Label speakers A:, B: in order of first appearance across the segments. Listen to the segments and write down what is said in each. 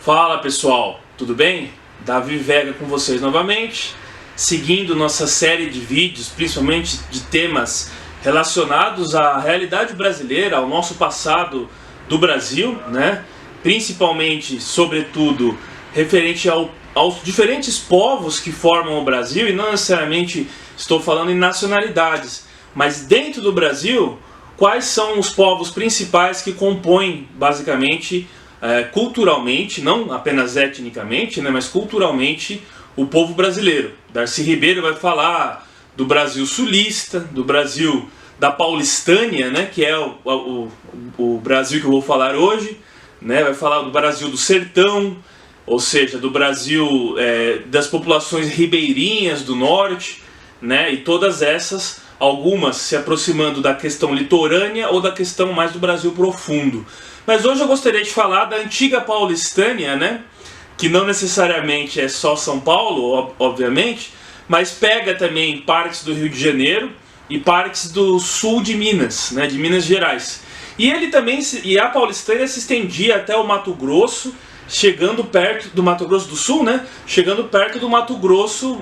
A: Fala pessoal, tudo bem? Davi Vega com vocês novamente, seguindo nossa série de vídeos, principalmente de temas relacionados à realidade brasileira, ao nosso passado do Brasil, né? Principalmente, sobretudo, referente aos diferentes povos que formam o Brasil, e não necessariamente estou falando em nacionalidades, mas dentro do Brasil, quais são os povos principais que compõem, basicamente, culturalmente, não apenas etnicamente, né, mas culturalmente, o povo brasileiro. Darcy Ribeiro vai falar do Brasil sulista, do Brasil da Paulistânia, né, que é o Brasil que eu vou falar hoje, né, vai falar do Brasil do sertão, ou seja, do Brasil das populações ribeirinhas do norte, né, e todas essas, algumas se aproximando da questão litorânea ou da questão mais do Brasil profundo. Mas hoje eu gostaria de falar da antiga Paulistânia, né? Que não necessariamente é só São Paulo, obviamente, mas pega também partes do Rio de Janeiro e partes do sul de Minas, né? De Minas Gerais. E a Paulistânia se estendia até o Mato Grosso, chegando perto do Mato Grosso do Sul, né? Chegando perto do Mato Grosso,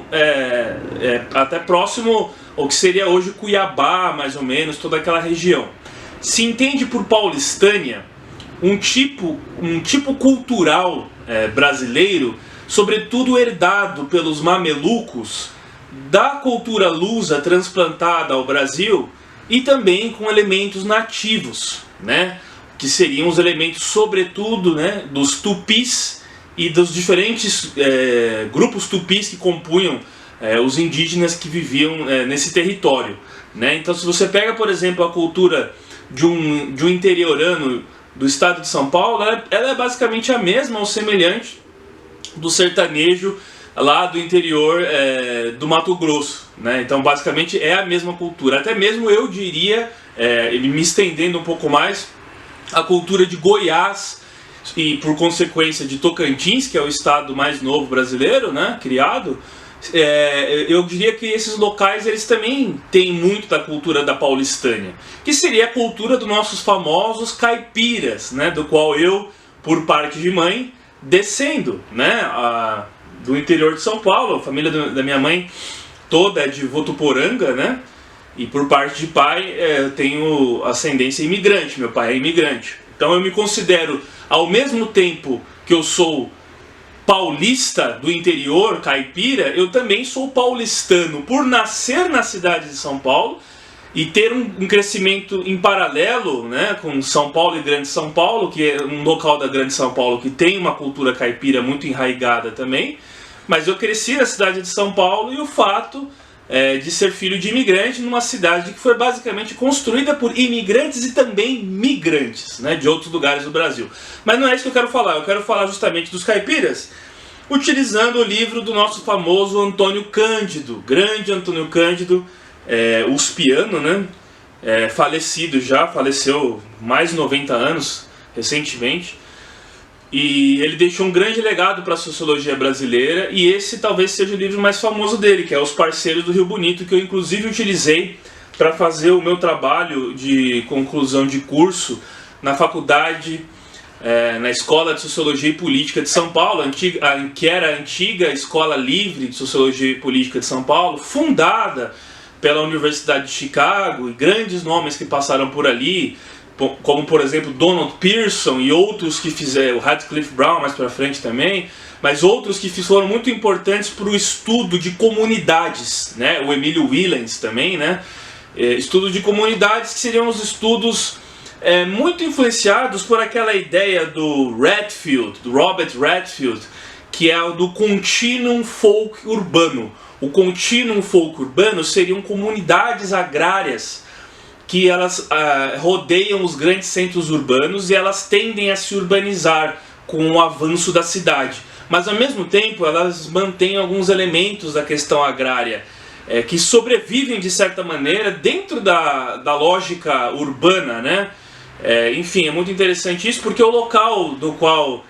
A: até próximo ao que seria hoje Cuiabá, mais ou menos, toda aquela região. Se entende por Paulistânia um tipo cultural brasileiro, sobretudo herdado pelos mamelucos, da cultura lusa transplantada ao Brasil e também com elementos nativos, né? Que seriam os elementos, sobretudo, né, dos tupis e dos diferentes grupos tupis que compunham os indígenas que viviam nesse território, né? Então, se você pega, por exemplo, a cultura de um interiorano do estado de São Paulo, ela é basicamente a mesma ou semelhante do sertanejo lá do interior do Mato Grosso, né? Então, basicamente, é a mesma cultura. Até mesmo, eu diria, me estendendo um pouco mais, a cultura de Goiás e, por consequência, de Tocantins, que é o estado mais novo brasileiro, né, criado. Eu diria que esses locais eles também têm muito da cultura da Paulistânia, que seria a cultura dos nossos famosos caipiras, né, do qual eu, por parte de mãe, descendo, né, do interior de São Paulo. A família da minha mãe toda é de Votuporanga, né, e por parte de pai eu tenho ascendência imigrante, meu pai é imigrante. Então eu me considero, ao mesmo tempo que eu sou paulista do interior, caipira, eu também sou paulistano por nascer na cidade de São Paulo e ter um crescimento em paralelo, né, com São Paulo e Grande São Paulo, que é um local da Grande São Paulo que tem uma cultura caipira muito enraigada também. Mas eu cresci na cidade de São Paulo, e o fato de ser filho de imigrante numa cidade que foi basicamente construída por imigrantes e também migrantes, né, de outros lugares do Brasil. Mas não é isso que eu quero falar. Eu quero falar justamente dos caipiras, utilizando o livro do nosso famoso Antônio Cândido, grande Antônio Cândido, uspiano, né, falecido já, faleceu mais de 90 anos recentemente. E ele deixou um grande legado para a sociologia brasileira, e esse talvez seja o livro mais famoso dele, que é Os Parceiros do Rio Bonito, que eu inclusive utilizei para fazer o meu trabalho de conclusão de curso na faculdade, na Escola de Sociologia e Política de São Paulo, que era a antiga Escola Livre de Sociologia e Política de São Paulo, fundada pela Universidade de Chicago, e grandes nomes que passaram por ali, como por exemplo Donald Pearson e outros que fizeram, o Radcliffe Brown mais para frente também, mas outros que foram muito importantes para o estudo de comunidades, né? O Emílio Willens também, né? Estudo de comunidades, que seriam os estudos muito influenciados por aquela ideia do Redfield, do Robert Redfield, que é o do Continuum Folk Urbano. O Continuum Folk Urbano seriam comunidades agrárias que elas rodeiam os grandes centros urbanos, e elas tendem a se urbanizar com o avanço da cidade. Mas ao mesmo tempo elas mantêm alguns elementos da questão agrária que sobrevivem de certa maneira dentro da lógica urbana, né? Enfim, é muito interessante isso, porque o local do qual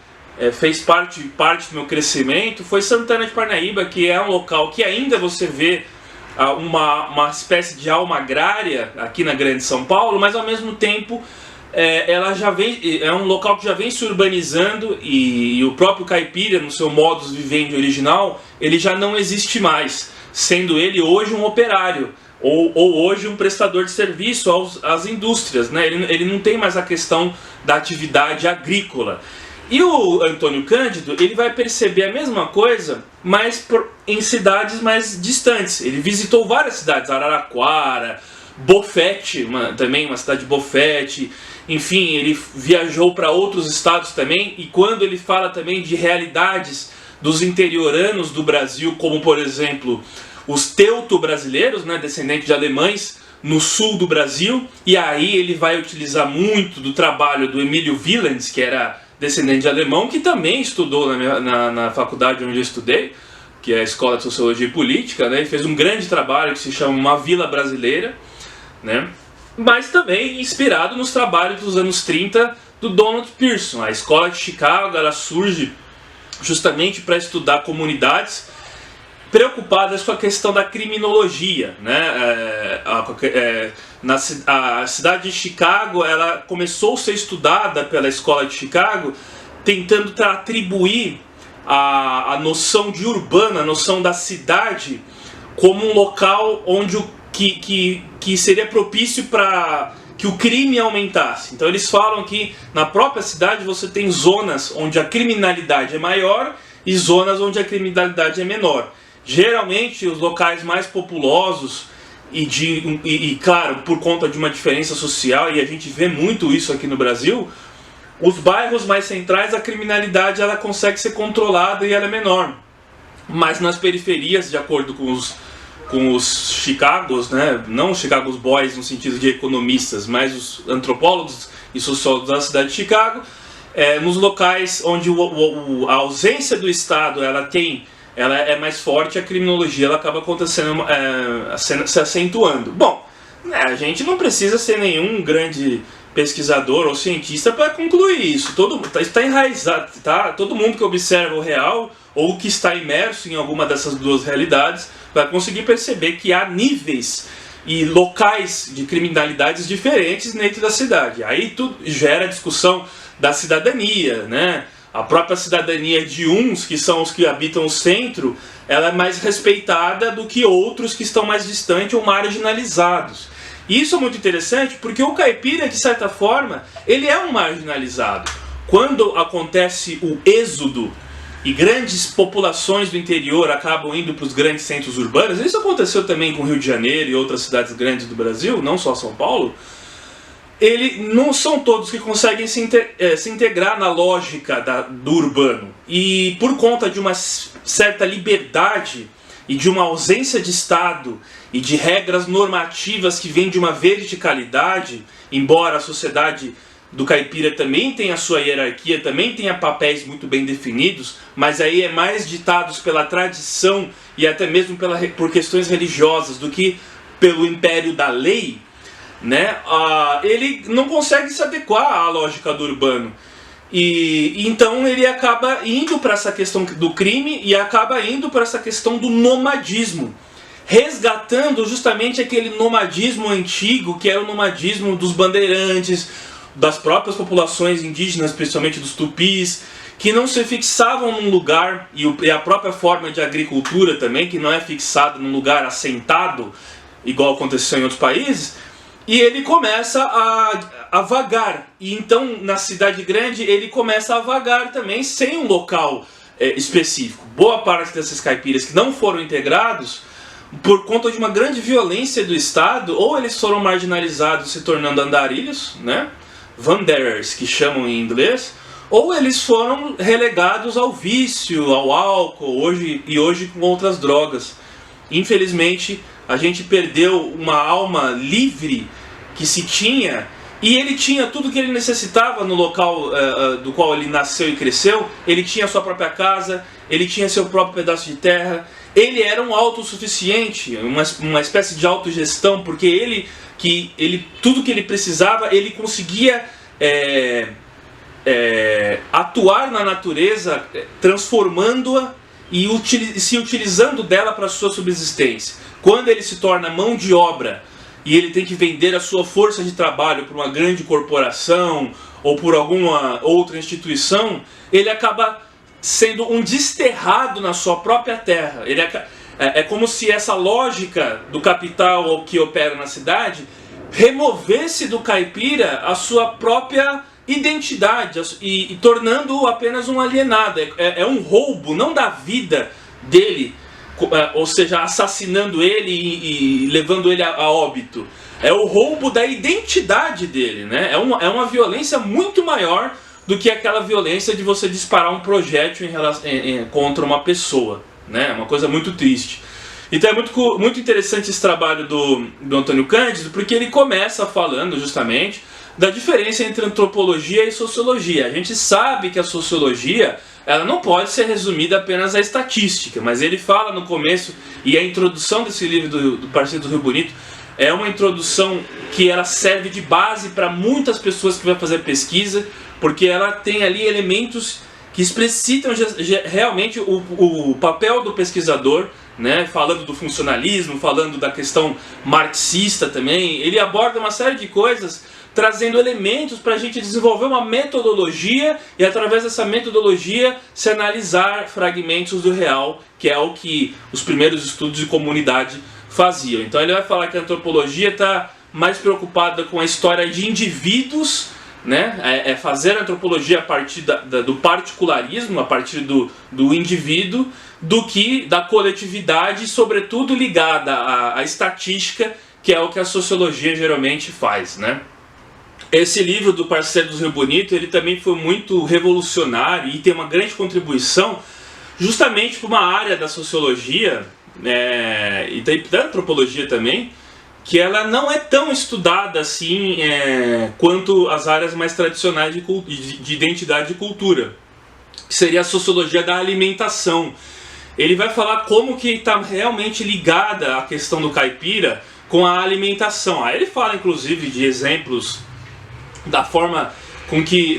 A: fez parte do meu crescimento foi Santana de Parnaíba, que é um local que ainda você vê uma espécie de alma agrária aqui na Grande São Paulo, mas ao mesmo tempo ela já vem, é um local que já vem se urbanizando e o próprio caipira, no seu modus vivendi original, ele já não existe mais, sendo ele hoje um operário ou hoje um prestador de serviço às indústrias, né? Ele não tem mais a questão da atividade agrícola. E o Antônio Cândido, ele vai perceber a mesma coisa, mas em cidades mais distantes. Ele visitou várias cidades, Araraquara, Bofete, também uma cidade de Bofete, enfim, ele viajou para outros estados também, e quando ele fala também de realidades dos interioranos do Brasil, como por exemplo os teuto-brasileiros, né, descendentes de alemães, no sul do Brasil, e aí ele vai utilizar muito do trabalho do Emílio Wieland, que era descendente de alemão, que também estudou na faculdade onde eu estudei, que é a Escola de Sociologia e Política, né, e fez um grande trabalho que se chama Uma Vila Brasileira, né, mas também inspirado nos trabalhos dos anos 30 do Donald Pearson. A Escola de Chicago, ela surge justamente para estudar comunidades preocupadas com a questão da criminologia, né? A cidade de Chicago, ela começou a ser estudada pela Escola de Chicago, tentando atribuir a noção de urbana, a noção da cidade, como um local onde que seria propício para que o crime aumentasse. Então eles falam que na própria cidade você tem zonas onde a criminalidade é maior e zonas onde a criminalidade é menor. Geralmente os locais mais populosos e claro, por conta de uma diferença social, e a gente vê muito isso aqui no Brasil, os bairros mais centrais, a criminalidade ela consegue ser controlada e ela é menor. Mas nas periferias, de acordo com os Chicagos, né, não os Chicago's Boys no sentido de economistas, mas os antropólogos e sociólogos da cidade de Chicago, nos locais onde a ausência do Estado ela é mais forte, a criminologia ela acaba acontecendo, se acentuando. Bom, a gente não precisa ser nenhum grande pesquisador ou cientista para concluir isso. Está enraizado, tá? Todo mundo que observa o real ou que está imerso em alguma dessas duas realidades vai conseguir perceber que há níveis e locais de criminalidades diferentes dentro da cidade. Aí tudo gera discussão da cidadania, né? A própria cidadania de uns, que são os que habitam o centro, ela é mais respeitada do que outros que estão mais distantes ou marginalizados. E isso é muito interessante porque o caipira, de certa forma, ele é um marginalizado. Quando acontece o êxodo e grandes populações do interior acabam indo para os grandes centros urbanos, isso aconteceu também com o Rio de Janeiro e outras cidades grandes do Brasil, não só São Paulo, não são todos que conseguem se integrar na lógica do urbano. E por conta de uma certa liberdade e de uma ausência de Estado e de regras normativas que vêm de uma verticalidade, embora a sociedade do caipira também tenha a sua hierarquia, também tenha papéis muito bem definidos, mas aí é mais ditados pela tradição e até mesmo por questões religiosas do que pelo império da lei, né? Ele não consegue se adequar à lógica do urbano. E então ele acaba indo para essa questão do crime e acaba indo para essa questão do nomadismo, resgatando justamente aquele nomadismo antigo, que era o nomadismo dos bandeirantes, das próprias populações indígenas, principalmente dos tupis, que não se fixavam num lugar, e a própria forma de agricultura também, que não é fixada num lugar assentado, igual aconteceu em outros países, e ele começa a vagar. E então, na cidade grande, ele começa a vagar também, sem um local específico. Boa parte desses caipiras que não foram integrados, por conta de uma grande violência do Estado, ou eles foram marginalizados se tornando andarilhos, né? Wanderers, que chamam em inglês, ou eles foram relegados ao vício, ao álcool, hoje com outras drogas. Infelizmente, a gente perdeu uma alma livre que se tinha, e ele tinha tudo que ele necessitava no local do qual ele nasceu e cresceu. Ele tinha sua própria casa, ele tinha seu próprio pedaço de terra, ele era um autossuficiente, uma espécie de autogestão, porque tudo que ele precisava, ele conseguia atuar na natureza, transformando-a e se utilizando dela para a sua subsistência. Quando ele se torna mão de obra e ele tem que vender a sua força de trabalho para uma grande corporação ou por alguma outra instituição, ele acaba sendo um desterrado na sua própria terra. É como se essa lógica do capital que opera na cidade removesse do caipira a sua própria identidade e tornando-o apenas um alienado. É um roubo, não da vida dele, ou seja, assassinando ele e levando ele a óbito. É o roubo da identidade dele, né? É uma violência muito maior do que aquela violência de você disparar um projétil contra uma pessoa, né? É uma coisa muito triste. Então é muito interessante esse trabalho do Antônio Cândido, porque ele começa falando justamente da diferença entre antropologia e sociologia. A gente sabe que a sociologia ela não pode ser resumida apenas à estatística, mas ele fala no começo, e a introdução desse livro do Parceiro do Rio Bonito é uma introdução que ela serve de base para muitas pessoas que vão fazer pesquisa, porque ela tem ali elementos que explicitam realmente o papel do pesquisador, né? Falando do funcionalismo, falando da questão marxista também. Ele aborda uma série de coisas, trazendo elementos para a gente desenvolver uma metodologia e através dessa metodologia se analisar fragmentos do real, que é o que os primeiros estudos de comunidade faziam. Então ele vai falar que a antropologia está mais preocupada com a história de indivíduos, né? É fazer a antropologia a partir do particularismo, a partir do indivíduo, do que da coletividade, sobretudo ligada à estatística, que é o que a sociologia geralmente faz, né? Esse livro do Parceiro do Rio Bonito, ele também foi muito revolucionário e tem uma grande contribuição justamente para uma área da sociologia e da antropologia também, que ela não é tão estudada assim quanto as áreas mais tradicionais de identidade e cultura, que seria a sociologia da alimentação. Ele vai falar como que está realmente ligada a questão do caipira com a alimentação. Aí ele fala inclusive de exemplos da forma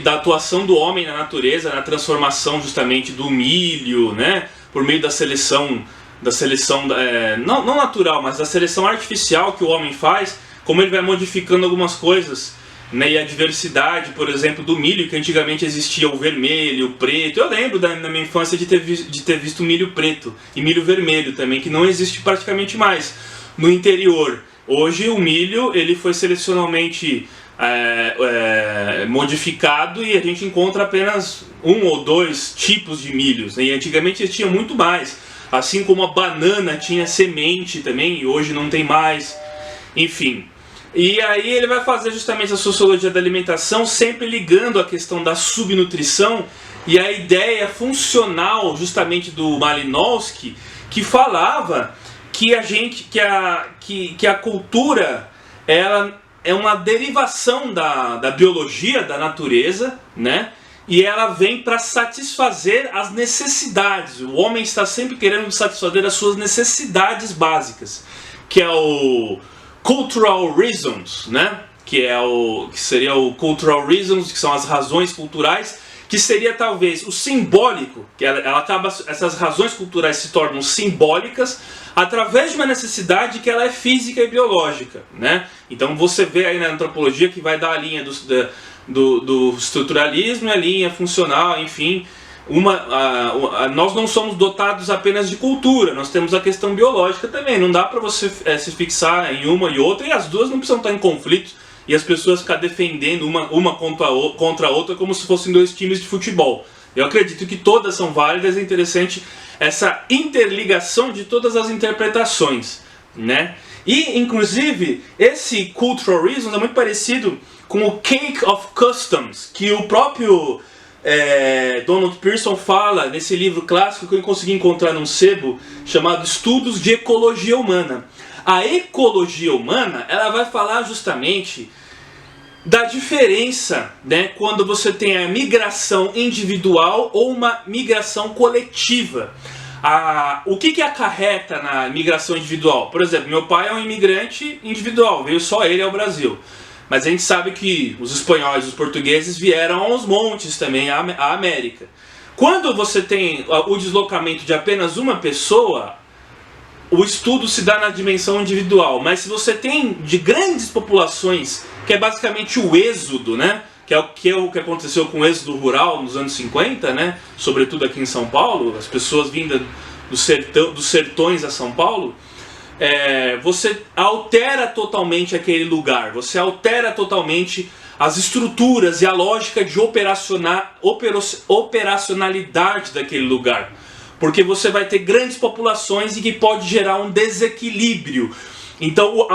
A: da atuação do homem na natureza, na transformação justamente do milho, né, por meio da seleção não natural, mas da seleção artificial que o homem faz, como ele vai modificando algumas coisas, né, e a diversidade, por exemplo, do milho, que antigamente existia o vermelho, o preto. Eu lembro na minha infância de ter visto milho preto e milho vermelho também, que não existe praticamente mais no interior. Hoje o milho ele foi selecionalmente modificado e a gente encontra apenas um ou dois tipos de milhos, né? E antigamente existia muito mais, assim como a banana tinha semente também e hoje não tem mais, enfim. E aí ele vai fazer justamente a sociologia da alimentação, sempre ligando a questão da subnutrição e a ideia funcional justamente do Malinowski, que falava que a cultura ela é uma derivação da biologia, da natureza, né? E ela vem para satisfazer as necessidades. O homem está sempre querendo satisfazer as suas necessidades básicas, que é o cultural reasons, né? Que seria o cultural reasons, que são as razões culturais, que seria talvez o simbólico, que essas razões culturais se tornam simbólicas através de uma necessidade que ela é física e biológica, né? Então você vê aí na antropologia que vai dar a linha do estruturalismo e a linha funcional, enfim. Nós não somos dotados apenas de cultura, nós temos a questão biológica também. Não dá para você se fixar em uma e outra, e as duas não precisam estar em conflito e as pessoas ficar defendendo uma contra a outra como se fossem dois times de futebol. Eu acredito que todas são válidas, é interessante essa interligação de todas as interpretações, né? E, inclusive, esse cultural reasons é muito parecido com o cake of customs, que o próprio Donald Pearson fala nesse livro clássico que eu consegui encontrar num sebo chamado Estudos de Ecologia Humana. A ecologia humana, ela vai falar justamente da diferença, né, quando você tem a migração individual ou uma migração coletiva. O que acarreta na migração individual? Por exemplo, meu pai é um imigrante individual, veio só ele ao Brasil. Mas a gente sabe que os espanhóis e os portugueses vieram aos montes também, à América. Quando você tem o deslocamento de apenas uma pessoa, o estudo se dá na dimensão individual, mas se você tem de grandes populações, que é basicamente o êxodo, né? Que é o que aconteceu com o êxodo rural nos anos 50, né? Sobretudo aqui em São Paulo, as pessoas vindas dos sertões a São Paulo, você altera totalmente aquele lugar, você altera totalmente as estruturas e a lógica de operacionalidade daquele lugar. Porque você vai ter grandes populações e que pode gerar um desequilíbrio. Então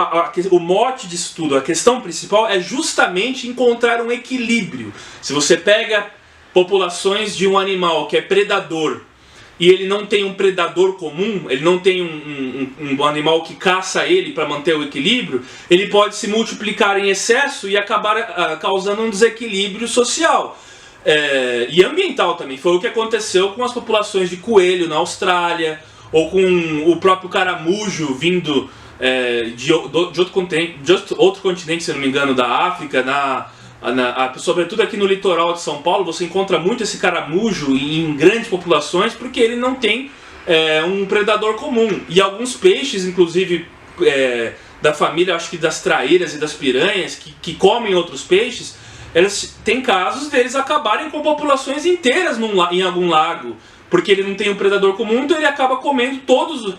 A: o mote disso tudo, a questão principal é justamente encontrar um equilíbrio. Se você pega populações de um animal que é predador e ele não tem um predador comum, ele não tem um animal que caça ele para manter o equilíbrio, ele pode se multiplicar em excesso e acabar causando um desequilíbrio social. E ambiental também. Foi o que aconteceu com as populações de coelho na Austrália, ou com o próprio caramujo vindo de outro continente, se não me engano, da África, sobretudo aqui no litoral de São Paulo. Você encontra muito esse caramujo em grandes populações porque ele não tem um predador comum. E alguns peixes, inclusive da família, acho que das traíras e das piranhas, que comem outros peixes, tem casos deles acabarem com populações inteiras em algum lago, porque ele não tem um predador comum, então ele acaba comendo todas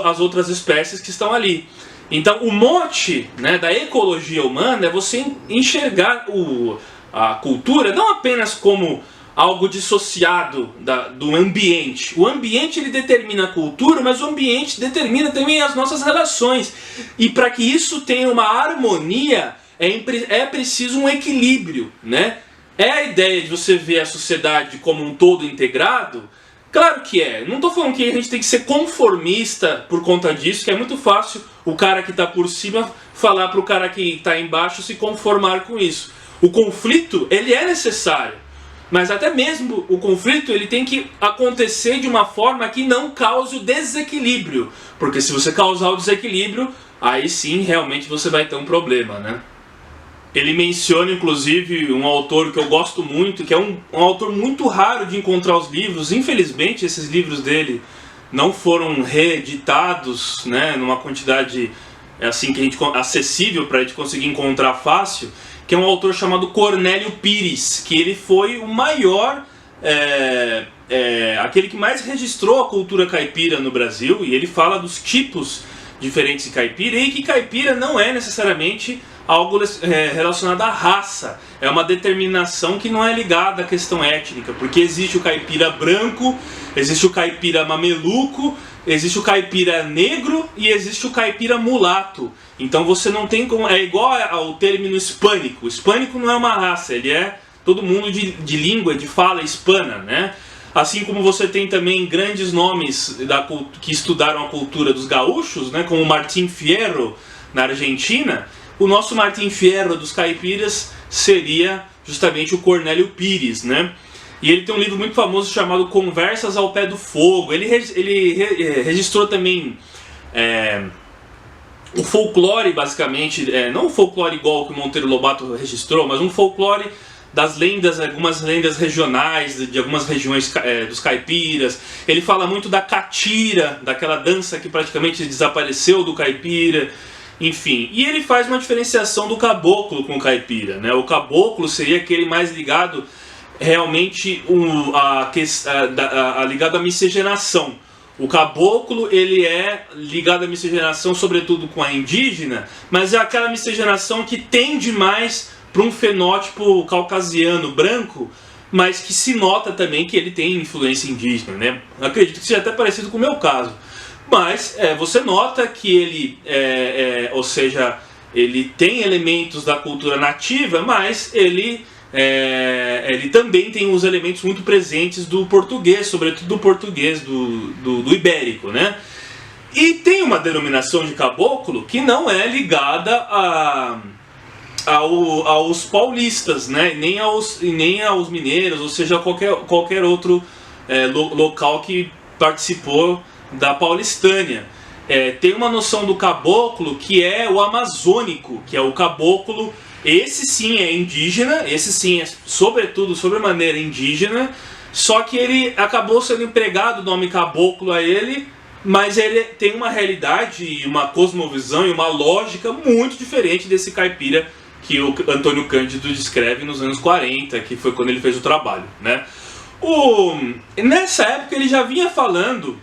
A: as outras espécies que estão ali. Então o mote, né, da ecologia humana é você enxergar a cultura não apenas como algo dissociado do ambiente. O ambiente ele determina a cultura, mas o ambiente determina também as nossas relações. E para que isso tenha uma harmonia, é preciso um equilíbrio, né? É a ideia de você ver a sociedade como um todo integrado? Claro que é. Não estou falando que a gente tem que ser conformista por conta disso, que é muito fácil o cara que está por cima falar para o cara que está embaixo se conformar com isso. O conflito, ele é necessário, mas até mesmo o conflito ele tem que acontecer de uma forma que não cause o desequilíbrio, porque se você causar o desequilíbrio, aí sim realmente você vai ter um problema, né? Ele menciona, inclusive, um autor que eu gosto muito, que é um autor muito raro de encontrar os livros. Infelizmente, esses livros dele não foram reeditados, né, numa quantidade assim que acessível para a gente conseguir encontrar fácil, que é um autor chamado Cornélio Pires, que ele foi o maior, aquele que mais registrou a cultura caipira no Brasil, e ele fala dos tipos diferentes de caipira, e que caipira não é necessariamente algo relacionado à raça, é uma determinação que não é ligada à questão étnica, porque existe o caipira branco, existe o caipira mameluco, existe o caipira negro e existe o caipira mulato. Então você não tem como, é igual ao término hispânico. O hispânico não é uma raça, ele é todo mundo de língua, de fala hispana, né? Assim como você tem também grandes nomes que estudaram a cultura dos gaúchos, né, como Martín Fierro na Argentina. O nosso Martín Fierro dos caipiras seria justamente o Cornélio Pires, né? E ele tem um livro muito famoso chamado Conversas ao Pé do Fogo. Ele registrou também o folclore, basicamente, não um folclore igual que o Monteiro Lobato registrou, mas um folclore das lendas, algumas lendas regionais, de algumas regiões dos caipiras. Ele fala muito da catira, daquela dança que praticamente desapareceu do caipira. Enfim, e ele faz uma diferenciação do caboclo com o caipira, né? O caboclo seria aquele mais ligado realmente ligado à miscigenação. O caboclo ele é ligado à miscigenação sobretudo com a indígena, mas é aquela miscigenação que tende mais para um fenótipo caucasiano branco, mas que se nota também que ele tem influência indígena, né? Acredito que seja até parecido com o meu caso. Mas você nota que ele, ou seja, ele tem elementos da cultura nativa, mas ele também tem os elementos muito presentes do português, sobretudo do português do ibérico, né? E tem uma denominação de caboclo que não é ligada aos paulistas, né? Nem aos mineiros, ou seja, qualquer outro local que participou da Paulistânia. Tem uma noção do caboclo que é o amazônico, que é o caboclo, esse sim é indígena, esse sim é sobretudo sobremaneira indígena, só que ele acabou sendo empregado o nome caboclo a ele mas ele tem uma realidade, uma cosmovisão e uma lógica muito diferente desse caipira que o Antônio Cândido descreve nos anos 40, que foi quando ele fez o trabalho, né? Nessa época ele já vinha falando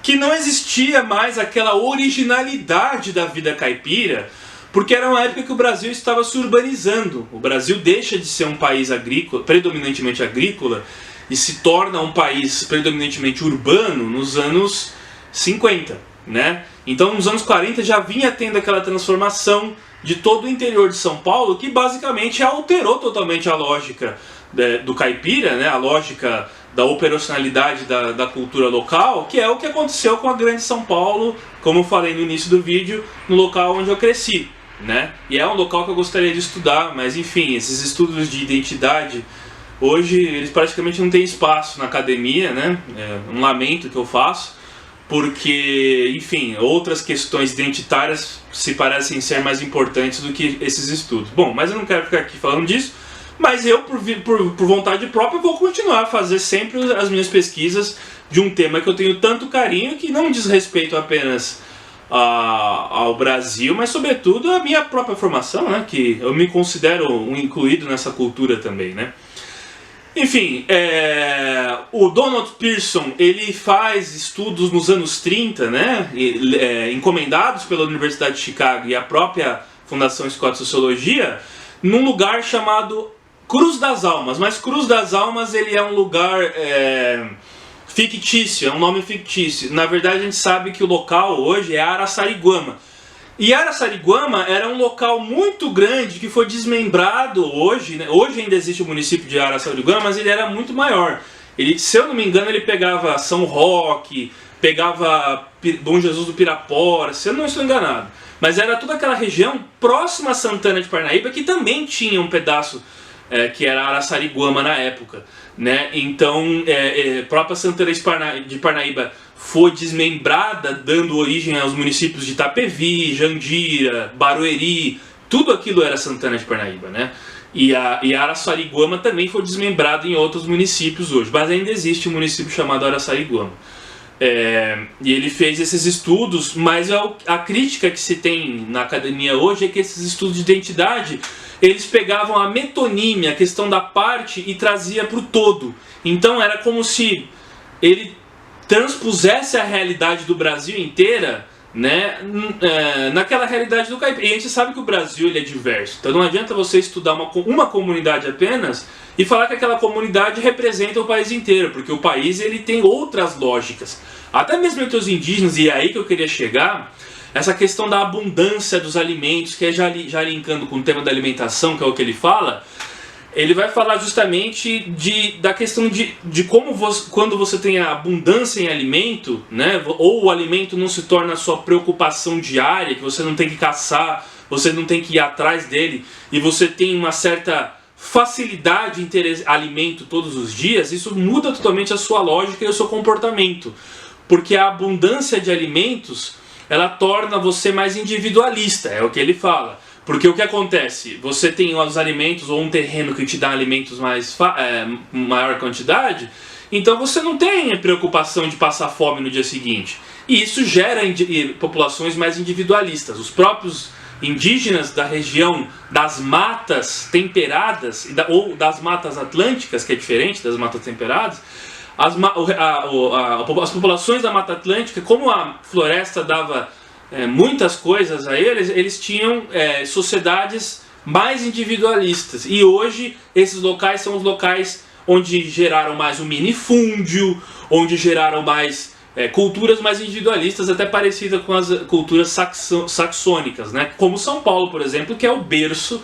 A: que não existia mais aquela originalidade da vida caipira, porque era uma época que o Brasil estava se urbanizando. O Brasil deixa de ser um país agrícola, predominantemente agrícola, e se torna um país predominantemente urbano nos anos 50, né? Então nos anos 40 já vinha tendo aquela transformação de todo o interior de São Paulo, que basicamente alterou totalmente a lógica do caipira, né? A lógica da operacionalidade da cultura local, que é o que aconteceu com a grande São Paulo, como eu falei no início do vídeo, no local onde eu cresci, né? E é um local que eu gostaria de estudar, mas enfim, esses estudos de identidade hoje eles praticamente não têm espaço na academia, né? É um lamento que eu faço, porque, enfim, outras questões identitárias se parecem ser mais importantes do que esses estudos. Bom, mas eu não quero ficar aqui falando disso, mas eu, por vontade própria, vou continuar a fazer sempre as minhas pesquisas de um tema que eu tenho tanto carinho, que não diz respeito apenas ao Brasil, mas sobretudo à minha própria formação, né? Que eu me considero um incluído nessa cultura também, né? Enfim, o Donald Pearson, ele faz estudos nos anos 30, né, encomendados pela Universidade de Chicago e a própria Fundação Scott de Sociologia, num lugar chamado Cruz das Almas. Mas Cruz das Almas ele é um lugar fictício, é um nome fictício. Na verdade a gente sabe que o local hoje é Araçariguama. E Araçariguama era um local muito grande que foi desmembrado hoje, né? Hoje ainda existe o município de Araçariguama, mas ele era muito maior. Ele, se eu não me engano, ele pegava São Roque, pegava Bom Jesus do Pirapora, se eu não estou enganado. Mas era toda aquela região próxima a Santana de Parnaíba, que também tinha um pedaço que era Araçariguama na época, né? Então, própria Santana de Parnaíba foi desmembrada, dando origem aos municípios de Itapevi, Jandira, Barueri, tudo aquilo era Santana de Parnaíba, né? E Araçariguama também foi desmembrado em outros municípios hoje, mas ainda existe um município chamado Araçariguama. E ele fez esses estudos, mas a crítica que se tem na academia hoje é que esses estudos de identidade, eles pegavam a metonímia, a questão da parte, e trazia para o todo. Então era como se ele transpusesse a realidade do Brasil inteira, né, naquela realidade do caipira. E a gente sabe que o Brasil ele é diverso, então não adianta você estudar uma comunidade apenas e falar que aquela comunidade representa o país inteiro, porque o país ele tem outras lógicas. Até mesmo entre os indígenas, e é aí que eu queria chegar, essa questão da abundância dos alimentos, que é já linkando com o tema da alimentação, que é o que ele fala. Ele vai falar justamente da questão de como quando você tem a abundância em alimento, né, ou o alimento não se torna a sua preocupação diária, que você não tem que caçar, você não tem que ir atrás dele, e você tem uma certa facilidade em ter alimento todos os dias, isso muda totalmente a sua lógica e o seu comportamento. Porque a abundância de alimentos, ela torna você mais individualista, é o que ele fala. Porque o que acontece? Você tem os alimentos ou um terreno que te dá alimentos maior quantidade, então você não tem a preocupação de passar fome no dia seguinte. E isso gera populações mais individualistas. Os próprios indígenas da região das matas temperadas, ou das matas atlânticas, que é diferente das matas temperadas, as populações da Mata Atlântica, como a floresta dava muitas coisas a eles tinham sociedades mais individualistas. E hoje esses locais são os locais onde geraram mais o minifúndio, onde geraram mais culturas mais individualistas, até parecidas com as culturas saxônicas, né? Como São Paulo, por exemplo, que é o berço,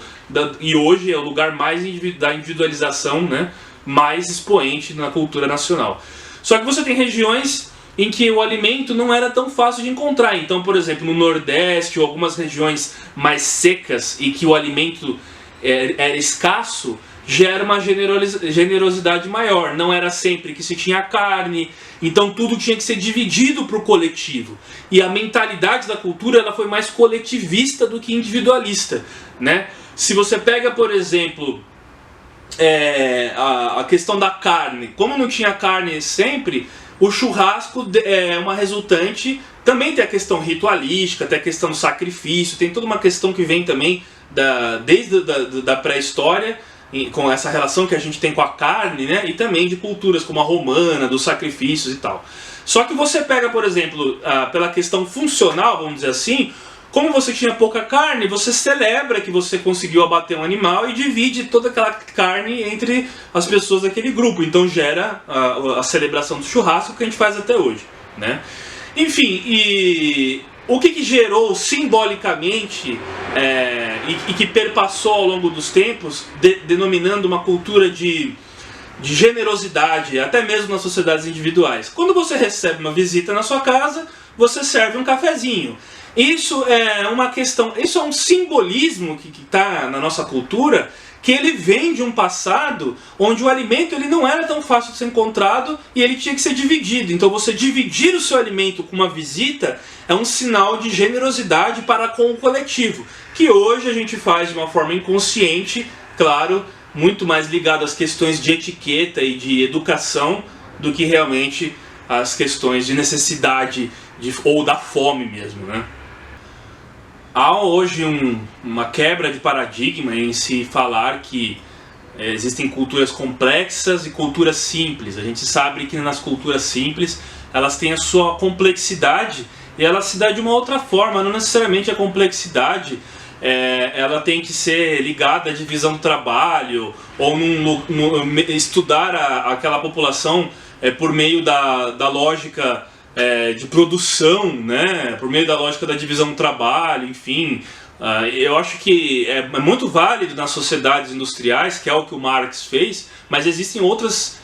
A: e hoje é o lugar mais da individualização, né? Mais expoente na cultura nacional. Só que você tem regiões em que o alimento não era tão fácil de encontrar. Então, por exemplo, no Nordeste ou algumas regiões mais secas e que o alimento era escasso, gera uma generosidade maior. Não era sempre que se tinha carne, então tudo tinha que ser dividido para o coletivo. E a mentalidade da cultura ela foi mais coletivista do que individualista, né? Se você pega, por exemplo, a questão da carne, como não tinha carne sempre, o churrasco é uma resultante, também tem a questão ritualística, tem a questão do sacrifício, tem toda uma questão que vem também desde da pré-história, com essa relação que a gente tem com a carne, né? E também de culturas como a romana, dos sacrifícios e tal. Só que você pega, por exemplo, pela questão funcional, vamos dizer assim, como você tinha pouca carne, você celebra que você conseguiu abater um animal e divide toda aquela carne entre as pessoas daquele grupo. Então gera a celebração do churrasco que a gente faz até hoje, né? Enfim, e o que gerou simbolicamente e que perpassou ao longo dos tempos, denominando uma cultura de generosidade, até mesmo nas sociedades individuais. Quando você recebe uma visita na sua casa, você serve um cafezinho. Isso é uma questão, isso é um simbolismo que está na nossa cultura, que ele vem de um passado onde o alimento ele não era tão fácil de ser encontrado e ele tinha que ser dividido. Então você dividir o seu alimento com uma visita é um sinal de generosidade para com o coletivo, que hoje a gente faz de uma forma inconsciente, claro, muito mais ligado às questões de etiqueta e de educação do que realmente às questões de necessidade ou da fome mesmo, né? Há hoje uma quebra de paradigma em se falar que existem culturas complexas e culturas simples. A gente sabe que nas culturas simples elas têm a sua complexidade e ela se dá de uma outra forma, não necessariamente a complexidade ela tem que ser ligada à divisão do trabalho ou estudar aquela população por meio da lógica de produção, né? Por meio da lógica da divisão do trabalho, enfim. Eu acho que é muito válido nas sociedades industriais, que é o que o Marx fez, mas existem outras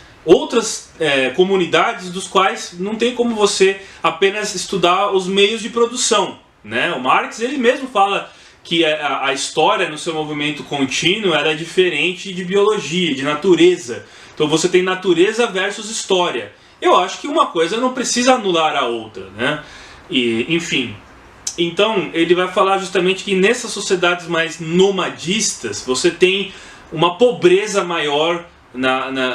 A: comunidades dos quais não tem como você apenas estudar os meios de produção, né? O Marx ele mesmo fala que a história no seu movimento contínuo era diferente de biologia, de natureza. Então você tem natureza versus história. Eu acho que uma coisa não precisa anular a outra, né? E, enfim, então ele vai falar justamente que nessas sociedades mais nomadistas você tem uma pobreza maior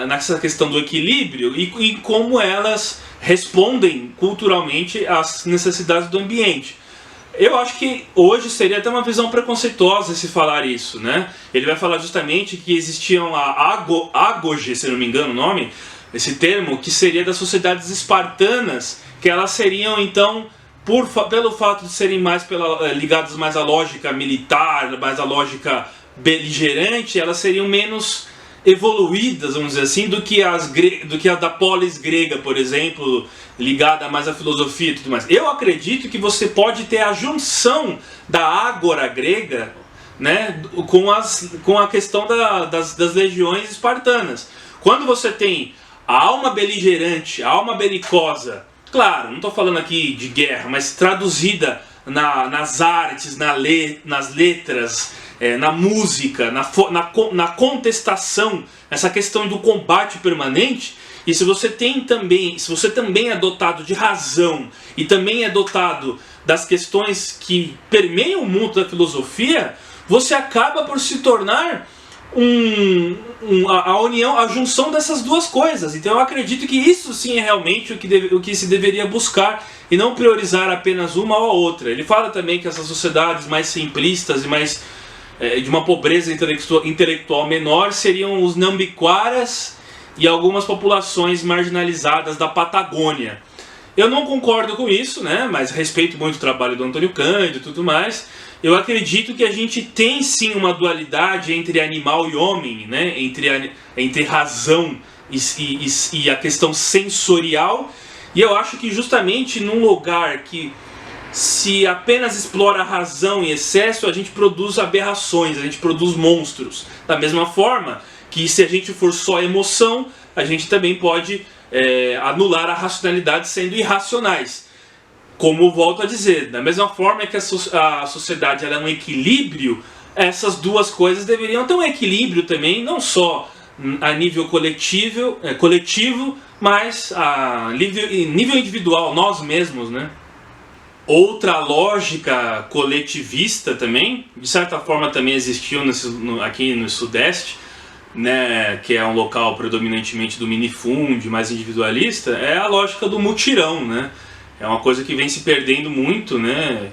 A: nessa questão do equilíbrio e como elas respondem culturalmente às necessidades do ambiente. Eu acho que hoje seria até uma visão preconceituosa se falar isso, né? Ele vai falar justamente que existiam agoge, se não me engano o nome, esse termo, que seria das sociedades espartanas, que elas seriam então, pelo fato de serem mais ligadas mais à lógica militar, mais à lógica beligerante, elas seriam menos evoluídas, vamos dizer assim, do que a da polis grega, por exemplo, ligada mais à filosofia e tudo mais. Eu acredito que você pode ter a junção da ágora grega, né, com a questão das legiões espartanas. Quando você tem a alma beligerante, a alma belicosa, claro, não estou falando aqui de guerra, mas traduzida nas artes, nas letras, na música, na contestação, essa questão do combate permanente. E se você também é dotado de razão e também é dotado das questões que permeiam o mundo da filosofia, você acaba por se tornar a união, a junção dessas duas coisas. Então eu acredito que isso sim é realmente o que se deveria buscar e não priorizar apenas uma ou a outra. Ele fala também que essas sociedades mais simplistas e mais de uma pobreza intelectual menor seriam os nambiquaras e algumas populações marginalizadas da Patagônia. Eu não concordo com isso, né? Mas respeito muito o trabalho do Antônio Cândido e tudo mais. Eu acredito que a gente tem sim uma dualidade entre animal e homem, né? Entre razão e a questão sensorial. E eu acho que justamente num lugar que se apenas explora a razão em excesso, a gente produz aberrações, a gente produz monstros. Da mesma forma que se a gente for só emoção, a gente também pode anular a racionalidade sendo irracionais. Como volto a dizer, da mesma forma que a sociedade ela é um equilíbrio, essas duas coisas deveriam ter um equilíbrio também, não só a nível coletivo, mas a nível individual, nós mesmos, né? Outra lógica coletivista também, de certa forma também existiu aqui no Sudeste, né, que é um local predominantemente do minifúndio, mais individualista, é a lógica do mutirão, né? É uma coisa que vem se perdendo muito, né?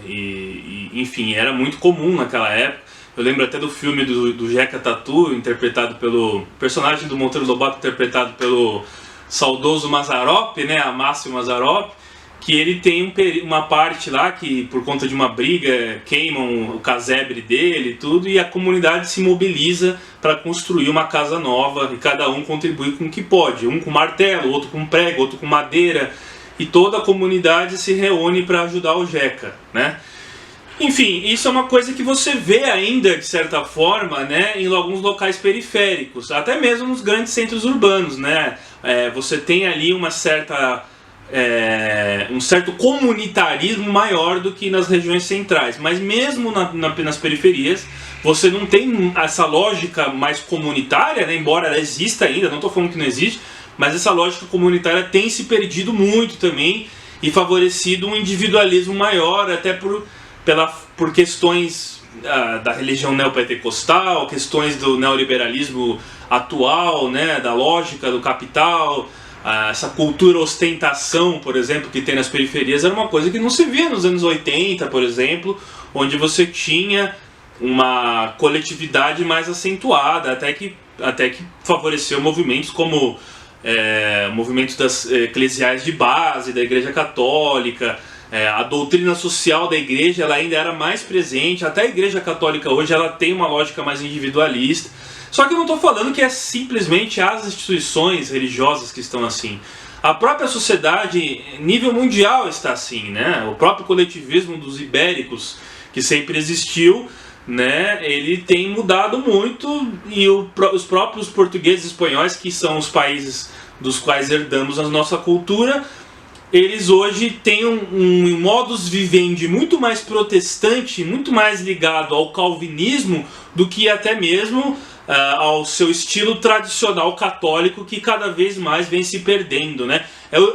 A: Enfim, era muito comum naquela época. Eu lembro até do filme do Jeca Tatu, interpretado pelo personagem do Monteiro Lobato, interpretado pelo saudoso Mazzaropi, né? Amácio Mazzaropi, que ele tem uma parte lá que, por conta de uma briga, queimam o casebre dele e tudo, e a comunidade se mobiliza para construir uma casa nova, e cada um contribui com o que pode. Um com martelo, outro com prego, outro com madeira, e toda a comunidade se reúne para ajudar o Jeca, né? Enfim, isso é uma coisa que você vê ainda, de certa forma, né, em alguns locais periféricos, até mesmo nos grandes centros urbanos, né? Você tem ali um certo comunitarismo maior do que nas regiões centrais, mas mesmo nas periferias você não tem essa lógica mais comunitária, né? Embora ela exista ainda, não estou falando que não existe, mas essa lógica comunitária tem se perdido muito também e favorecido um individualismo maior, até por questões da religião neopentecostal, questões do neoliberalismo atual, né? Da lógica do capital. Essa cultura ostentação, por exemplo, que tem nas periferias, era uma coisa que não se via nos anos 80, por exemplo, onde você tinha uma coletividade mais acentuada, até que favoreceu movimentos como movimentos das eclesiais de base, da Igreja Católica. A doutrina social da igreja ela ainda era mais presente, até a Igreja Católica hoje ela tem uma lógica mais individualista. Só que eu não estou falando que é simplesmente as instituições religiosas que estão assim. A própria sociedade, nível mundial, está assim, né? O próprio coletivismo dos ibéricos, que sempre existiu, né? Ele tem mudado muito, e os próprios portugueses e espanhóis, que são os países dos quais herdamos a nossa cultura, eles hoje têm um modus vivendi muito mais protestante, muito mais ligado ao calvinismo do que até mesmo ao seu estilo tradicional católico, que cada vez mais vem se perdendo, né?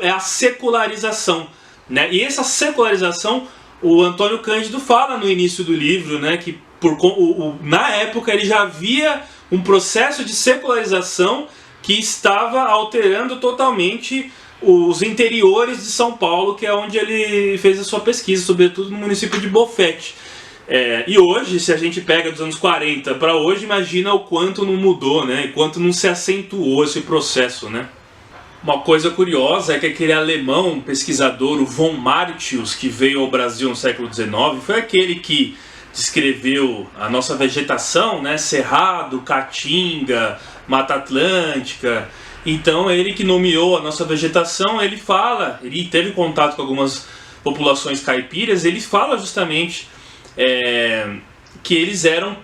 A: É a secularização, né? E essa secularização o Antônio Cândido fala no início do livro, né? Que na época ele já havia um processo de secularização que estava alterando totalmente os interiores de São Paulo, que é onde ele fez a sua pesquisa, sobretudo no município de Bofete. E hoje, se a gente pega dos anos 40 para hoje, imagina o quanto não mudou, né? E quanto não se acentuou esse processo, né? Uma coisa curiosa é que aquele alemão pesquisador, o von Martius, que veio ao Brasil no século XIX, foi aquele que descreveu a nossa vegetação, né? Cerrado, Caatinga, Mata Atlântica. Então ele que nomeou a nossa vegetação, ele teve contato com algumas populações caipiras, ele fala justamente que eles eram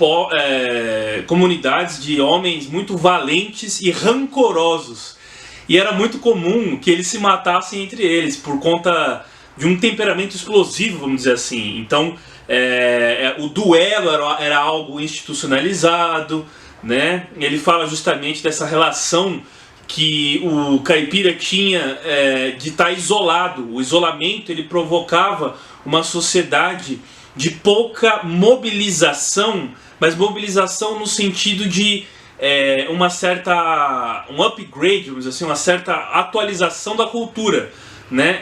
A: comunidades de homens muito valentes e rancorosos. E era muito comum que eles se matassem entre eles por conta de um temperamento explosivo, vamos dizer assim. Então o duelo era algo institucionalizado, né? Ele fala justamente dessa relação que o caipira tinha de estar isolado. O isolamento ele provocava uma sociedade de pouca mobilização, mas mobilização no sentido de um upgrade, vamos dizer assim, uma certa atualização da cultura, né?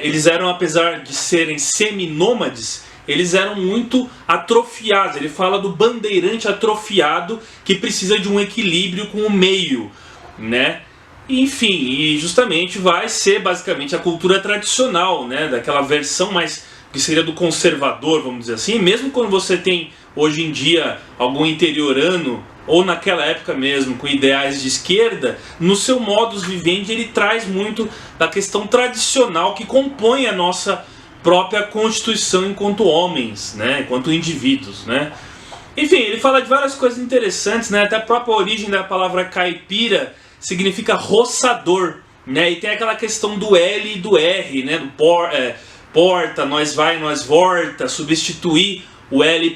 A: Eles eram, apesar de serem seminômades, eles eram muito atrofiados. Ele fala do bandeirante atrofiado que precisa de um equilíbrio com o meio, né? Enfim, e justamente vai ser basicamente a cultura tradicional, né? Daquela versão mais que seria do conservador, vamos dizer assim. Mesmo quando você tem hoje em dia algum interiorano, ou naquela época mesmo, com ideais de esquerda, no seu modus vivendi ele traz muito da questão tradicional que compõe a nossa própria constituição enquanto homens, né? Enquanto indivíduos, né? Enfim, ele fala de várias coisas interessantes, né? Até a própria origem da palavra caipira significa roçador, né? E tem aquela questão do L e do R, né? Do porta, nós vai, nós volta, substituir o L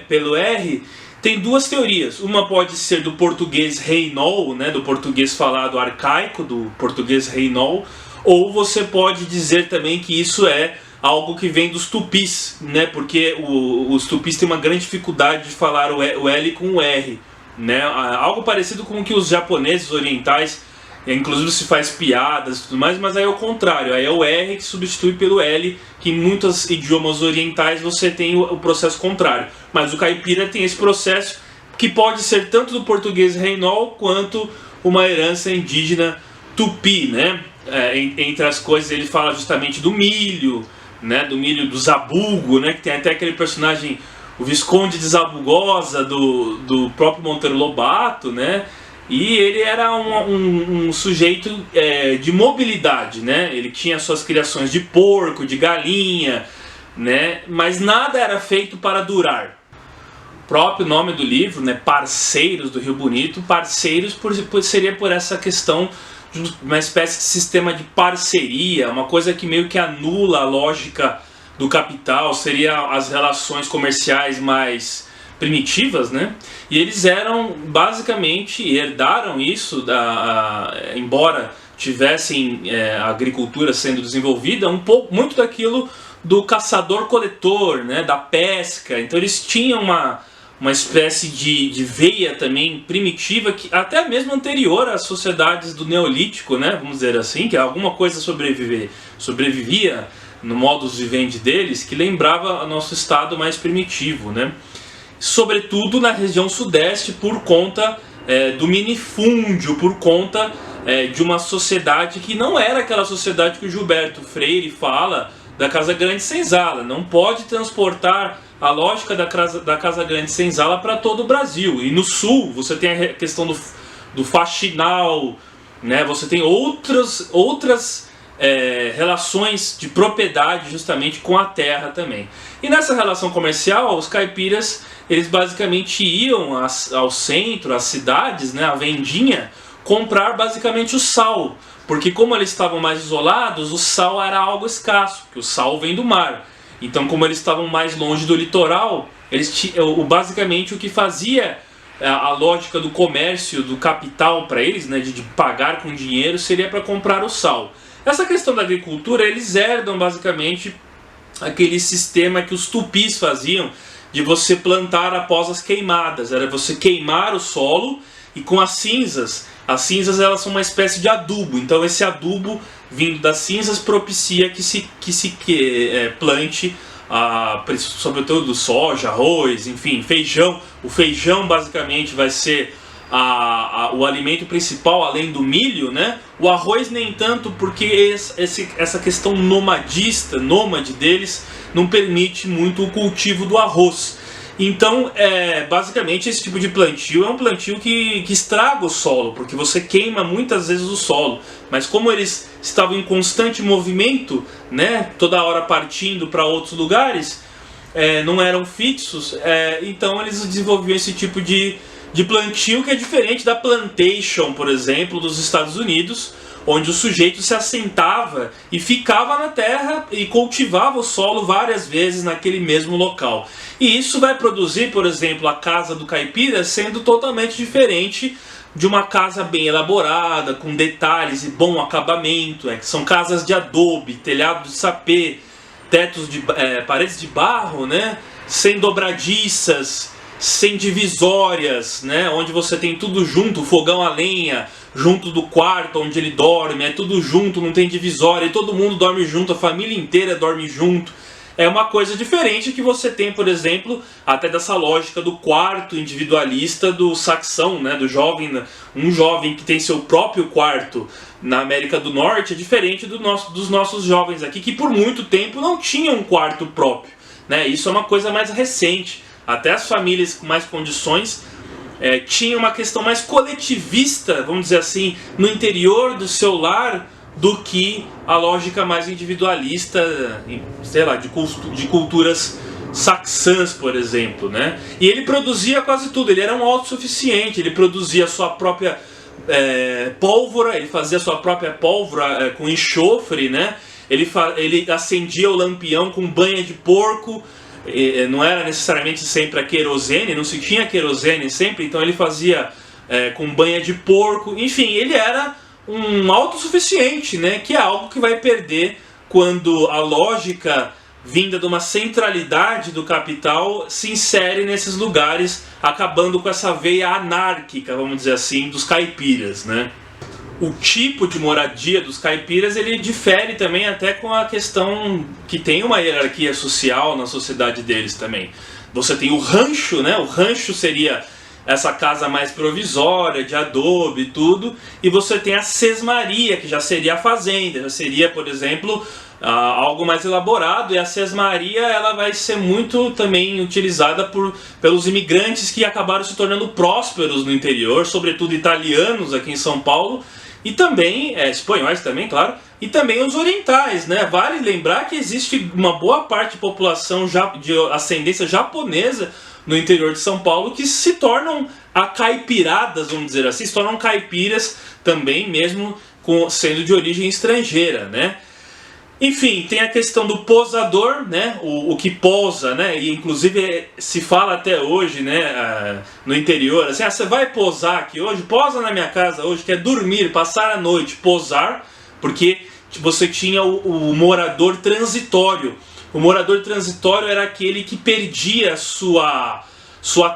A: pelo R. Tem duas teorias. Uma pode ser do português reinol, né? Do português falado arcaico, do português reinol. Ou você pode dizer também que isso é algo que vem dos tupis, né? Porque os tupis têm uma grande dificuldade de falar o L com o R, né? Algo parecido com o que os japoneses orientais, inclusive se faz piadas e tudo mais, mas aí é o contrário, aí é o R que substitui pelo L, que em muitos idiomas orientais você tem o processo contrário. Mas o caipira tem esse processo que pode ser tanto do português reinol quanto uma herança indígena tupi, né? Entre as coisas ele fala justamente do milho, né? Do milho do zabugo, né? Que tem até aquele personagem, o Visconde de Zabugosa do próprio Monteiro Lobato, né? E ele era um sujeito de mobilidade, né? Ele tinha suas criações de porco, de galinha, né? Mas nada era feito para durar. O próprio nome do livro, né? Parceiros do Rio Bonito, parceiros seria por essa questão de uma espécie de sistema de parceria, uma coisa que meio que anula a lógica do capital, seria as relações comerciais mais primitivas, né? E eles eram basicamente, herdaram isso, embora tivessem a agricultura sendo desenvolvida, muito daquilo do caçador-coletor, né? Da pesca. Então eles tinham uma espécie de veia também primitiva, que até mesmo anterior às sociedades do Neolítico, né? Vamos dizer assim, que alguma coisa sobrevivia no modus vivendi deles, que lembrava o nosso estado mais primitivo, né? Sobretudo na região sudeste, por conta do minifúndio, por conta de uma sociedade que não era aquela sociedade que o Gilberto Freire fala da Casa Grande Senzala. Não pode transportar a lógica da Casa Grande Senzala para todo o Brasil. E no sul você tem a questão do faxinal, né? Você tem outras relações de propriedade justamente com a terra também. E nessa relação comercial, os caipiras, eles basicamente iam ao centro, às cidades, né, à vendinha, comprar basicamente o sal. Porque como eles estavam mais isolados, o sal era algo escasso, porque o sal vem do mar. Então como eles estavam mais longe do litoral, basicamente o que fazia a lógica do comércio, do capital para eles, né, de pagar com dinheiro, seria para comprar o sal. Essa questão da agricultura, eles herdam basicamente aquele sistema que os tupis faziam de você plantar após as queimadas. Era você queimar o solo e com as cinzas elas são uma espécie de adubo. Então esse adubo vindo das cinzas propicia que se plante sobretudo soja, arroz, enfim, feijão. O feijão basicamente vai ser o alimento principal, além do milho, né? O arroz nem tanto, porque essa questão nômade deles não permite muito o cultivo do arroz. Então, basicamente, esse tipo de plantio é um plantio que estraga o solo, porque você queima muitas vezes o solo. Mas como eles estavam em constante movimento, né? Toda hora partindo para outros lugares, não eram fixos, então eles desenvolviam esse tipo de plantio, que é diferente da plantation, por exemplo, dos Estados Unidos, onde o sujeito se assentava e ficava na terra e cultivava o solo várias vezes naquele mesmo local. E isso vai produzir, por exemplo, a casa do caipira sendo totalmente diferente de uma casa bem elaborada, com detalhes e bom acabamento, que são casas de adobe, telhado de sapê, tetos de paredes de barro, né, sem dobradiças, sem divisórias, né, onde você tem tudo junto, o fogão a lenha, junto do quarto onde ele dorme, tudo junto, não tem divisória, e todo mundo dorme junto, a família inteira dorme junto. É uma coisa diferente que você tem, por exemplo, até dessa lógica do quarto individualista do saxão, né, do jovem, um jovem que tem seu próprio quarto na América do Norte, é diferente dos nossos jovens aqui, que por muito tempo não tinham um quarto próprio, né? Isso é uma coisa mais recente. Até as famílias com mais condições tinham uma questão mais coletivista, vamos dizer assim, no interior do seu lar, do que a lógica mais individualista, sei lá, de culturas saxãs, por exemplo, né? E ele produzia quase tudo, ele era um autossuficiente, ele produzia a sua própria pólvora, ele fazia a sua própria pólvora com enxofre, né? Ele acendia o lampião com banha de porco. Não era necessariamente sempre a querosene, não se tinha querosene sempre, então ele fazia com banha de porco. Enfim, ele era um autossuficiente, né? Que é algo que vai perder quando a lógica vinda de uma centralidade do capital, se insere nesses lugares, acabando com essa veia anárquica, vamos dizer assim, dos caipiras, né? O tipo de moradia dos caipiras, ele difere também até com a questão que tem uma hierarquia social na sociedade deles também. Você tem o rancho, né? O rancho seria essa casa mais provisória, de adobe e tudo, e você tem a sesmaria, que já seria a fazenda, já seria, por exemplo, algo mais elaborado, e a sesmaria ela vai ser muito também utilizada pelos imigrantes que acabaram se tornando prósperos no interior, sobretudo italianos aqui em São Paulo, e também, espanhóis também, claro, e também os orientais, né? Vale lembrar que existe uma boa parte de população de ascendência japonesa no interior de São Paulo que se tornam acaipiradas, vamos dizer assim, se tornam caipiras também, mesmo sendo de origem estrangeira, né? Enfim, tem a questão do posador, né? O que posa, né? E inclusive se fala até hoje, né? No interior, assim, você vai posar aqui hoje? Posa na minha casa hoje, que é dormir, passar a noite, posar, porque você tinha o morador transitório. O morador transitório era aquele que perdia sua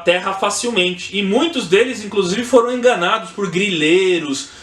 A: terra facilmente. E muitos deles, inclusive, foram enganados por grileiros,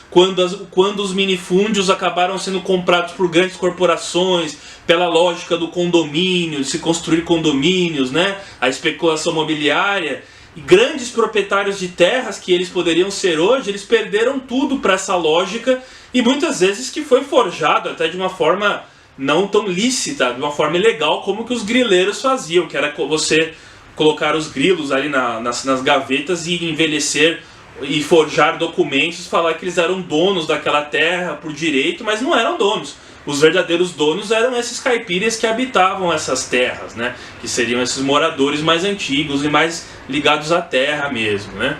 A: quando os minifúndios acabaram sendo comprados por grandes corporações, pela lógica do condomínio, de se construir condomínios, né? A especulação imobiliária. E grandes proprietários de terras que eles poderiam ser hoje, eles perderam tudo para essa lógica, e muitas vezes que foi forjado até de uma forma não tão lícita, de uma forma ilegal, como que os grileiros faziam, que era você colocar os grilos ali nas gavetas e envelhecer e forjar documentos, falar que eles eram donos daquela terra por direito, mas não eram donos. Os verdadeiros donos eram esses caipiras que habitavam essas terras, né? Que seriam esses moradores mais antigos e mais ligados à terra mesmo, né?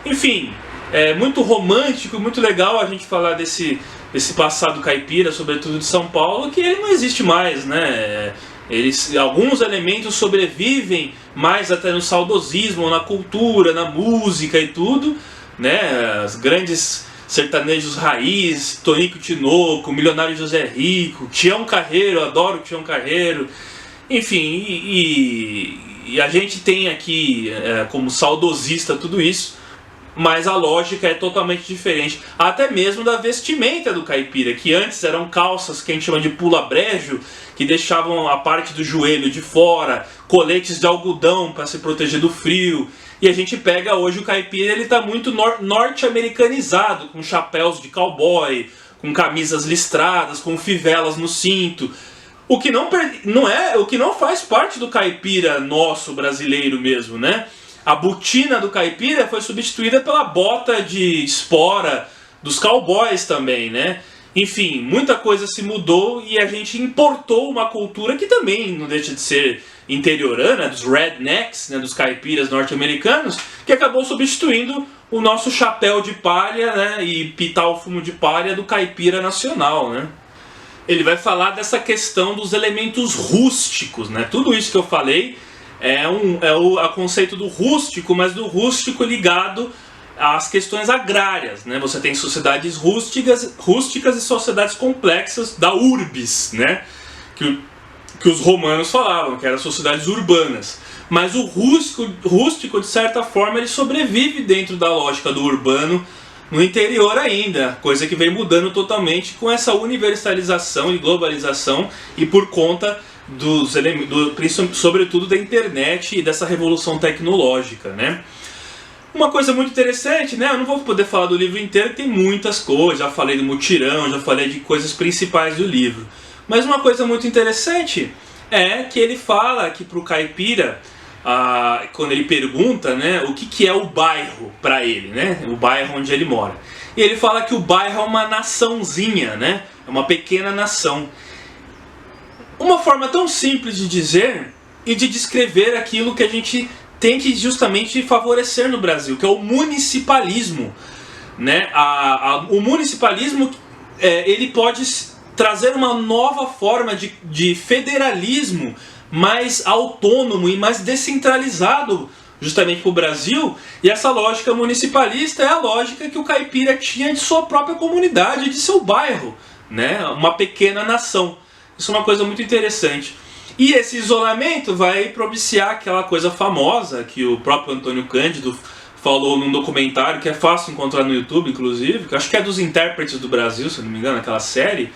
A: Enfim, é muito romântico, muito legal a gente falar desse passado caipira, sobretudo de São Paulo, que ele não existe mais, né? Alguns elementos sobrevivem mais até no saudosismo, na cultura, na música e tudo, né? As grandes sertanejos raiz, Tonico Tinoco, Milionário José Rico, Tião Carreiro, adoro Tião Carreiro, enfim, e a gente tem aqui como saudosista tudo isso, mas a lógica é totalmente diferente, até mesmo da vestimenta do caipira, que antes eram calças que a gente chama de pula-brejo, que deixavam a parte do joelho de fora, coletes de algodão para se proteger do frio. E a gente pega hoje o caipira, ele está muito norte-americanizado, com chapéus de cowboy, com camisas listradas, com fivelas no cinto. O que não faz parte do caipira nosso brasileiro mesmo, né? A botina do caipira foi substituída pela bota de espora dos cowboys também, né? Enfim, muita coisa se mudou e a gente importou uma cultura que também não deixa de ser interiorana, dos rednecks, né, dos caipiras norte-americanos, que acabou substituindo o nosso chapéu de palha, né, e pitar o fumo de palha do caipira nacional, né? Ele vai falar dessa questão dos elementos rústicos, né? Tudo isso que eu falei é o conceito do rústico, mas do rústico ligado às questões agrárias, né? Você tem sociedades rústicas e sociedades complexas da urbis, né? Que os romanos falavam, que eram sociedades urbanas. Mas o rústico, de certa forma, ele sobrevive dentro da lógica do urbano no interior ainda, coisa que vem mudando totalmente com essa universalização e globalização e por conta sobretudo da internet e dessa revolução tecnológica, né? Uma coisa muito interessante, né? Eu não vou poder falar do livro inteiro, tem muitas coisas, já falei do mutirão, já falei de coisas principais do livro. Mas uma coisa muito interessante é que ele fala que para o caipira, quando ele pergunta, né, o que é o bairro para ele, né? O bairro onde ele mora. E ele fala que o bairro é uma naçãozinha, né? É uma pequena nação. Uma forma tão simples de dizer e de descrever aquilo que a gente tem que justamente favorecer no Brasil, que é o municipalismo, né? O municipalismo ele pode trazer uma nova forma de federalismo mais autônomo e mais descentralizado justamente para o Brasil, e essa lógica municipalista é a lógica que o caipira tinha de sua própria comunidade, de seu bairro, né? Uma pequena nação. Isso é uma coisa muito interessante. E esse isolamento vai propiciar aquela coisa famosa que o próprio Antônio Cândido falou num documentário que é fácil encontrar no YouTube, inclusive, que acho que é dos Intérpretes do Brasil, se eu não me engano, aquela série,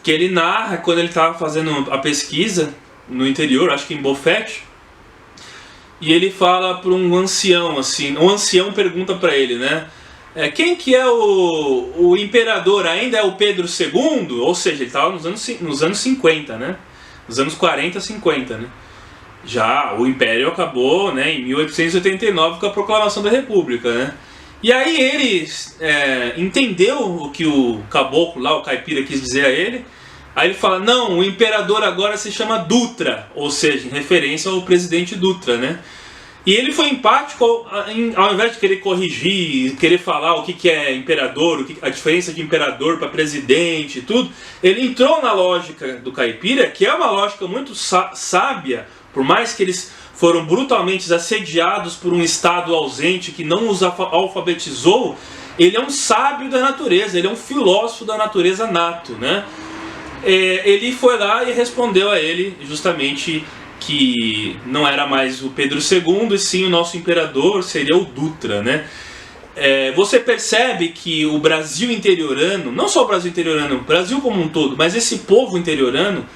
A: que ele narra quando ele estava fazendo a pesquisa no interior, acho que em Bofete, e ele fala para um ancião, assim, um ancião pergunta para ele, né? Quem que é o imperador? Ainda é o Pedro II? Ou seja, ele estava nos anos 50, né? Nos anos 40, 50, né? Já o Império acabou, né, em 1889 com a proclamação da República, né? E aí ele entendeu o que o caboclo lá, o caipira, quis dizer a ele. Aí ele fala, não, o imperador agora se chama Dutra, ou seja, em referência ao presidente Dutra, né? E ele foi empático, ao invés de querer corrigir, querer falar o que é imperador, a diferença de imperador para presidente e tudo, ele entrou na lógica do caipira, que é uma lógica muito sábia, por mais que eles foram brutalmente assediados por um Estado ausente que não os alfabetizou, ele é um sábio da natureza, ele é um filósofo da natureza nato, né? Ele foi lá e respondeu a ele justamente que não era mais o Pedro II, e sim o nosso imperador seria o Dutra, né? Você percebe que o Brasil interiorano, não só o Brasil interiorano, o Brasil como um todo, mas esse povo interiorano,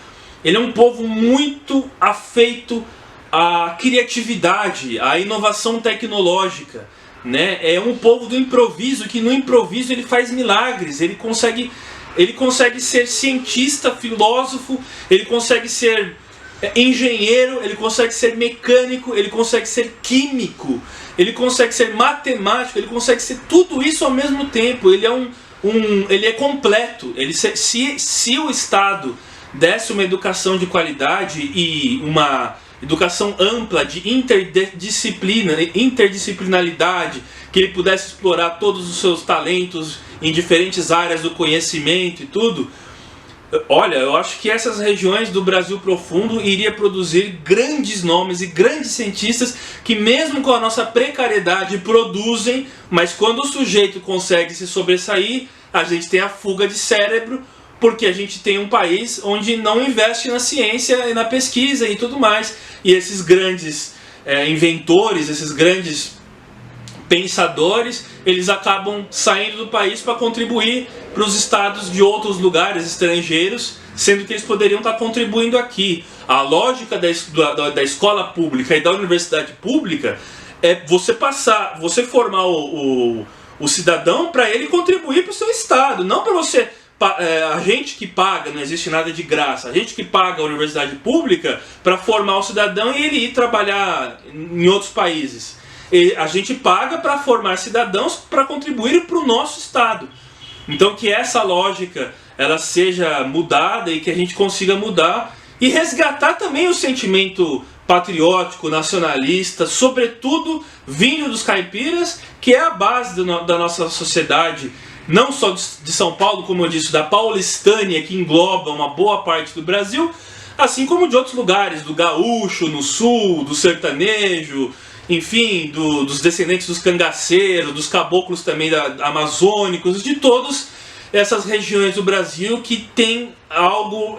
A: ele é um povo muito afeito à criatividade, à inovação tecnológica, né? É um povo do improviso, que no improviso ele faz milagres, ele consegue ser cientista, filósofo, ele consegue ser engenheiro, ele consegue ser mecânico, ele consegue ser químico, ele consegue ser matemático, ele consegue ser tudo isso ao mesmo tempo. Ele é ele é completo. Se o Estado desse uma educação de qualidade e uma educação ampla de interdisciplinaridade, que ele pudesse explorar todos os seus talentos em diferentes áreas do conhecimento e tudo, olha, eu acho que essas regiões do Brasil profundo iria produzir grandes nomes e grandes cientistas que mesmo com a nossa precariedade produzem, mas quando o sujeito consegue se sobressair, a gente tem a fuga de cérebro, porque a gente tem um país onde não investe na ciência e na pesquisa e tudo mais. E esses grandes inventores, esses grandes pensadores, eles acabam saindo do país para contribuir para os estados de outros lugares estrangeiros, sendo que eles poderiam estar contribuindo aqui. A lógica da escola pública e da universidade pública é você formar o cidadão para ele contribuir para o seu estado, não para você... A gente que paga, não existe nada de graça, a gente que paga a universidade pública para formar o cidadão e ele ir trabalhar em outros países. A gente paga para formar cidadãos para contribuir para o nosso Estado. Então que essa lógica ela seja mudada e que a gente consiga mudar e resgatar também o sentimento patriótico, nacionalista, sobretudo vindo dos caipiras, que é a base da nossa sociedade, não só de São Paulo, como eu disse, da paulistânia, que engloba uma boa parte do Brasil, assim como de outros lugares, do gaúcho no sul, do sertanejo, enfim, dos descendentes dos cangaceiros, dos caboclos também amazônicos, de todas essas regiões do Brasil que tem algo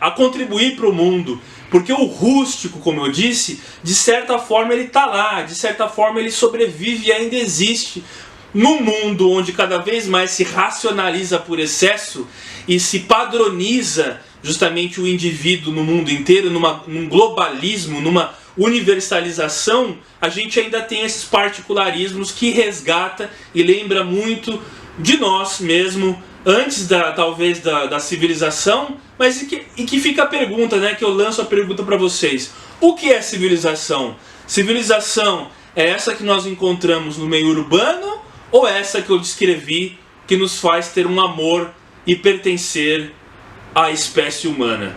A: a contribuir para o mundo. Porque o rústico, como eu disse, de certa forma ele está lá, de certa forma ele sobrevive e ainda existe. Num mundo onde cada vez mais se racionaliza por excesso e se padroniza justamente o indivíduo no mundo inteiro, num globalismo, numa universalização, a gente ainda tem esses particularismos que resgata e lembra muito de nós mesmo, antes talvez da civilização, mas e que fica a pergunta, né, que eu lanço a pergunta para vocês. O que é civilização? Civilização é essa que nós encontramos no meio urbano ou é essa que eu descrevi que nos faz ter um amor e pertencer à espécie humana?